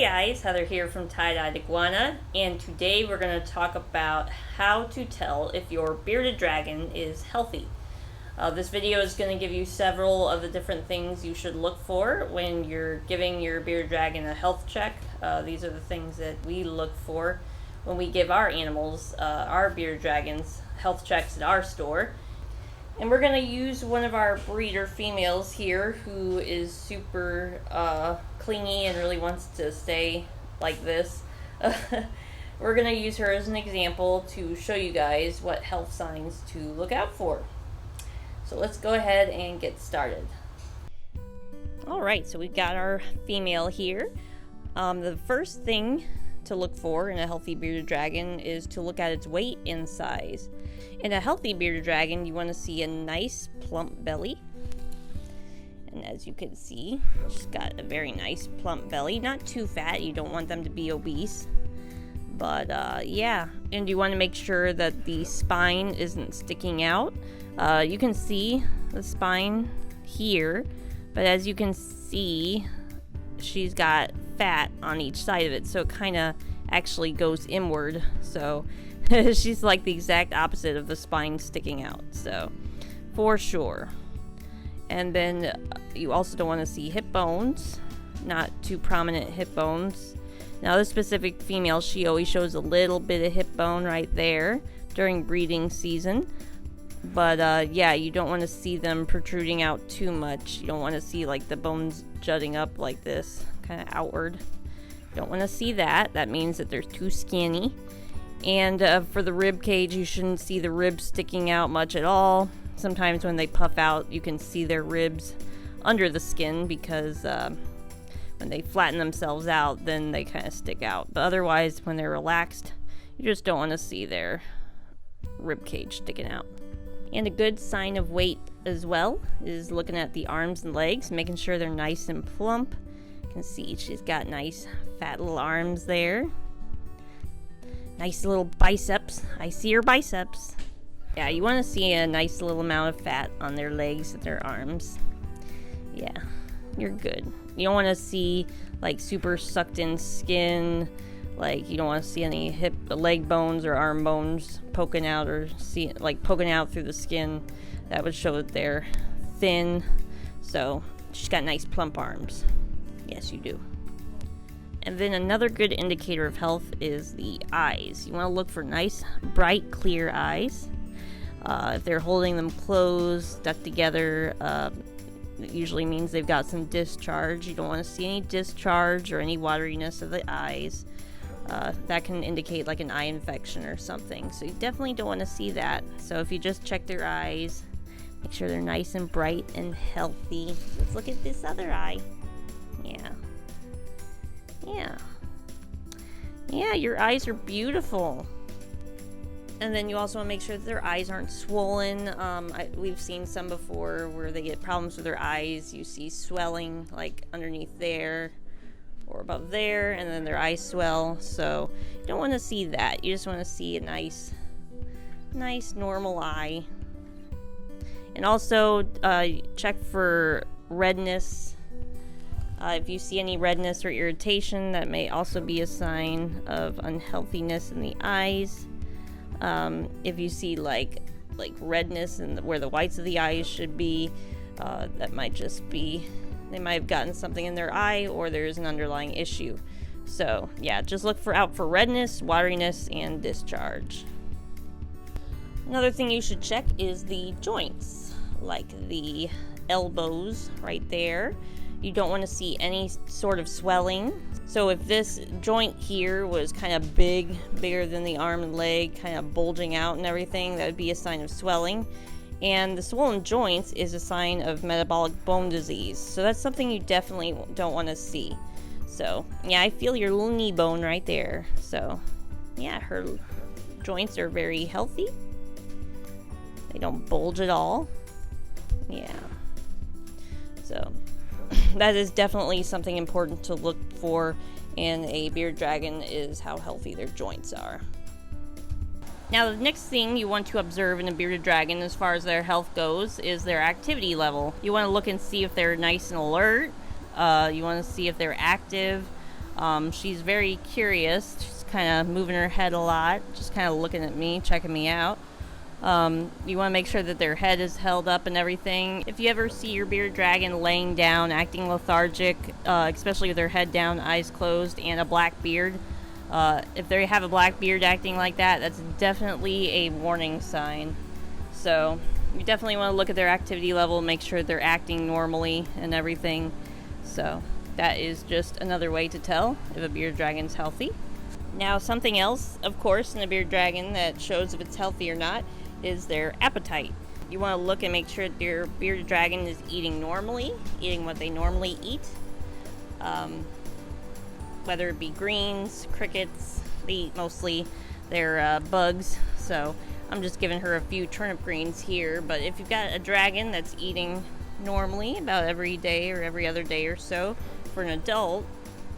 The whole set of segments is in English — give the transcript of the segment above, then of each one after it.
Hey guys, Heather here from Tye-Dyed Iguana, and today we're going to talk about how to tell if your bearded dragon is healthy. This video is going to give you several of the different things you should look for when you're giving your bearded dragon a health check. These are the things that we look for when we give our animals, our bearded dragons, health checks at our store. And we're going to use one of our breeder females here who is super clingy and really wants to stay like this. We're going to use her as an example to show you guys what health signs to look out for. So let's go ahead and get started. Alright, so we've got our female here. The first thing to look for in a healthy bearded dragon is to look at its weight and size. In a healthy bearded dragon, you want to see a nice plump belly. And as you can see, she's got a very nice plump belly. Not too fat, you don't want them to be obese. But yeah, and you want to make sure that the spine isn't sticking out. You can see the spine here, but as you can see, she's got fat on each side of it, so it kind of actually goes inward. So she's like the exact opposite of the spine sticking out, so for sure. And then you also don't want to see hip bones, not too prominent hip bones. Now this specific female, she always shows a little bit of hip bone right there during breeding season. But yeah, you don't want to see them protruding out too much. You don't want to see like the bones jutting up like this, kind of outward. You don't want to see that. That means that they're too skinny. And for the rib cage, you shouldn't see the ribs sticking out much at all. Sometimes when they puff out, you can see their ribs under the skin because when they flatten themselves out, then they kind of stick out. But otherwise, when they're relaxed, you just don't want to see their rib cage sticking out. And a good sign of weight as well is looking at the arms and legs, making sure they're nice and plump. You can see she's got nice fat little arms there. Nice little biceps. I see her biceps. Yeah, you want to see a nice little amount of fat on their legs and their arms. Yeah, you're good. You don't want to see like super sucked in skin. Like you don't want to see any leg bones or arm bones poking out, or poking out through the skin. That would show that they're thin. So she's got nice plump arms. Yes, you do. And then another good indicator of health is the eyes. You want to look for nice, bright, clear eyes. If they're holding them closed, stuck together, it usually means they've got some discharge. You don't want to see any discharge or any wateriness of the eyes. That can indicate like an eye infection or something. So you definitely don't want to see that. So if you just check their eyes, make sure they're nice and bright and healthy. Let's look at this other eye. Yeah, your eyes are beautiful. And then you also want to make sure that their eyes aren't swollen. We've seen some before where they get problems with their eyes. You see swelling like underneath there or above there, and then their eyes swell. So you don't want to see that. You just want to see a nice normal eye. And also check for redness. If you see any redness or irritation, that may also be a sign of unhealthiness in the eyes. If you see like redness and where the whites of the eyes should be, that might just be they might have gotten something in their eye, or there's an underlying issue. So yeah, just look out for redness, wateriness, and discharge. Another thing you should check is the joints, like the elbows right there. You don't want to see any sort of swelling. So if this joint here was kind of bigger than the arm and leg, kind of bulging out and everything, that would be a sign of swelling. And the swollen joints is a sign of metabolic bone disease. So that's something you definitely don't want to see. So yeah, I feel your little knee bone right there. So yeah, her joints are very healthy. They don't bulge at all. Yeah. So that is definitely something important to look for in a bearded dragon, is how healthy their joints are. Now the next thing you want to observe in a bearded dragon as far as their health goes is their activity level. You want to look and see if they're nice and alert. You want to see if they're active. She's very curious. She's kind of moving her head a lot, just kind of looking at me, checking me out. You want to make sure that their head is held up and everything. If you ever see your bearded dragon laying down, acting lethargic, especially with their head down, eyes closed, and a black beard, if they have a black beard acting like that, that's definitely a warning sign. So you definitely want to look at their activity level, make sure they're acting normally and everything. So that is just another way to tell if a bearded dragon's healthy. Now, something else, of course, in a bearded dragon that shows if it's healthy or not is their appetite. You want to look and make sure that your bearded dragon is eating normally, eating what they normally eat. Whether it be greens, crickets, they eat mostly their bugs. So I'm just giving her a few turnip greens here. But if you've got a dragon that's eating normally about every day or every other day or so for an adult,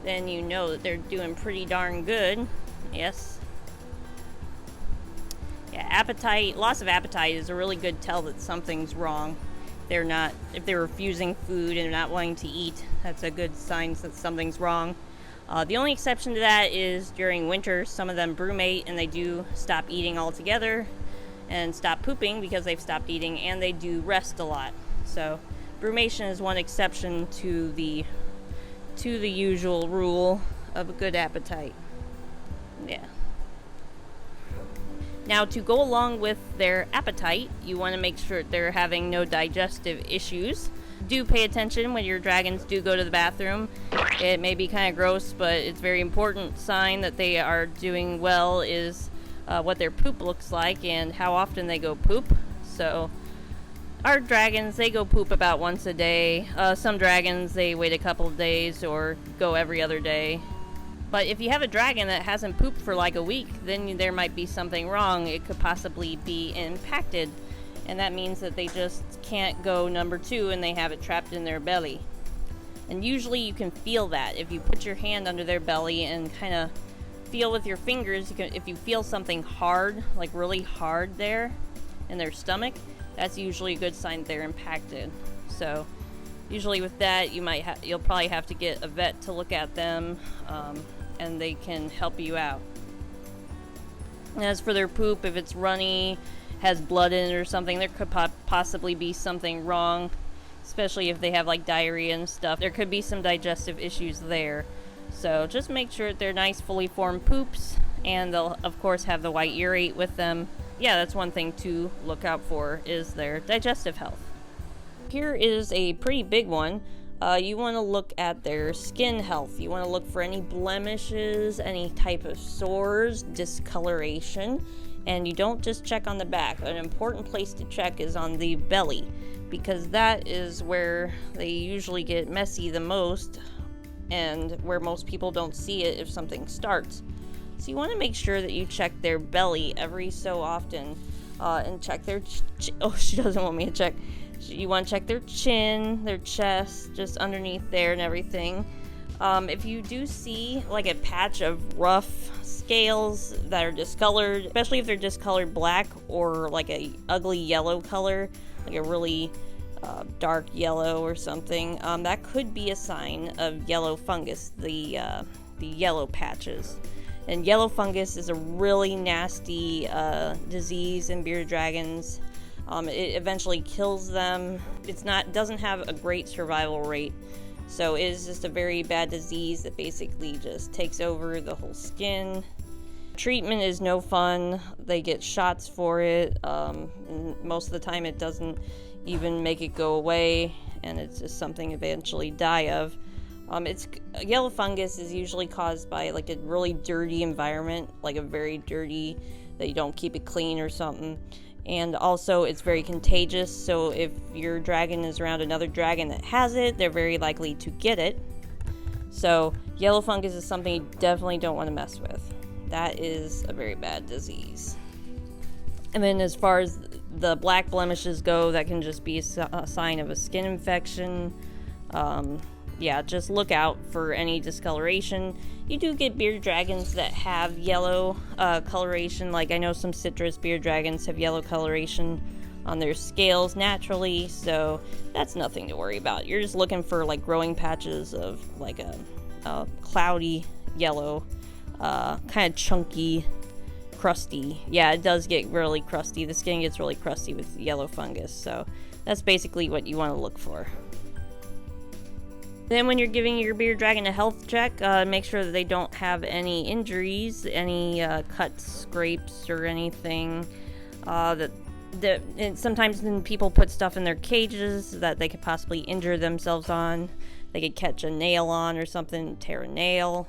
then you know that they're doing pretty darn good. Yes. Yeah, appetite, loss of appetite is a really good tell that something's wrong. If they're refusing food and they're not wanting to eat, that's a good sign that something's wrong. The only exception to that is during winter, some of them brumate and they do stop eating altogether and stop pooping because they've stopped eating, and they do rest a lot. So brumation is one exception to the usual rule of a good appetite. Yeah. Now, to go along with their appetite, you want to make sure they're having no digestive issues. Do pay attention when your dragons do go to the bathroom. It may be kind of gross, but it's a very important sign that they are doing well is what their poop looks like and how often they go poop. So our dragons, they go poop about once a day. Some dragons, they wait a couple of days or go every other day. But if you have a dragon that hasn't pooped for like a week, then there might be something wrong. It could possibly be impacted. And that means that they just can't go number 2 and they have it trapped in their belly. And usually you can feel that. If you put your hand under their belly and kind of feel with your fingers, if you feel something hard, like really hard there in their stomach, that's usually a good sign they're impacted. So usually with that, you'll probably have to get a vet to look at them, and they can help you out. And as for their poop, if it's runny, has blood in it or something, there could possibly be something wrong, especially if they have like diarrhea and stuff. There could be some digestive issues there. So just make sure they're nice, fully formed poops, and they'll of course have the white urate with them. Yeah, that's one thing to look out for is their digestive health. Here is a pretty big one. You want to look at their skin health. You want to look for any blemishes, any type of sores, discoloration, and you don't just check on the back. An important place to check is on the belly, because that is where they usually get messy the most and where most people don't see it if something starts. So you want to make sure that you check their belly every so often and check their oh, she doesn't want me to check. You want to check their chin, their chest, just underneath there and everything. If you do see like a patch of rough scales that are discolored, especially if they're discolored black or like a ugly yellow color, like a really dark yellow or something, that could be a sign of yellow fungus, the yellow patches. And yellow fungus is a really nasty disease in bearded dragons. It eventually kills them. Doesn't have a great survival rate. So it is just a very bad disease that basically just takes over the whole skin. Treatment is no fun. They get shots for it. And most of the time it doesn't even make it go away, and it's just something eventually die of. Yellow fungus is usually caused by like a really dirty environment, like a very dirty, that you don't keep it clean or something. And also it's very contagious, so if your dragon is around another dragon that has it, they're very likely to get it. So yellow fungus is something you definitely don't want to mess with. That is a very bad disease. And then as far as the black blemishes go, that can just be a sign of a skin infection. Yeah, just look out for any discoloration. You do get bearded dragons that have yellow coloration. Like I know some citrus bearded dragons have yellow coloration on their scales naturally, so that's nothing to worry about. You're just looking for like growing patches of like a cloudy yellow, kind of chunky, crusty. Yeah, it does get really crusty. The skin gets really crusty with yellow fungus, so that's basically what you want to look for. Then when you're giving your bearded dragon a health check, make sure that they don't have any injuries, any cuts, scrapes, or anything. And sometimes when people put stuff in their cages that they could possibly injure themselves on. They could catch a nail on or something, tear a nail.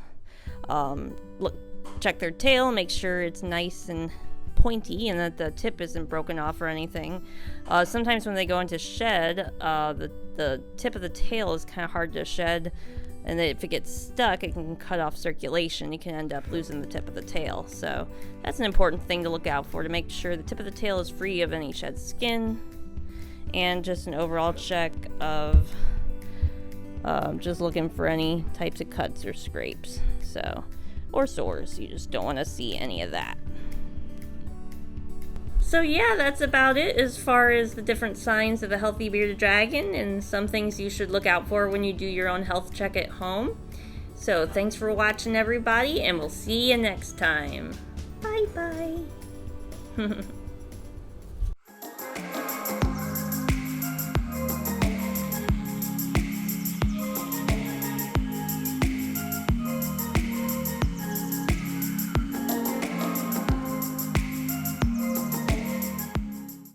Check their tail, make sure it's nice and pointy and that the tip isn't broken off or anything. Sometimes when they go into shed, the tip of the tail is kind of hard to shed, and if it gets stuck, it can cut off circulation. You can end up losing the tip of the tail. So that's an important thing to look out for, to make sure the tip of the tail is free of any shed skin, and just an overall check of just looking for any types of cuts or scrapes, or sores. You just don't want to see any of that. So yeah, that's about it as far as the different signs of a healthy bearded dragon and some things you should look out for when you do your own health check at home. So thanks for watching, everybody, and we'll see you next time. Bye bye.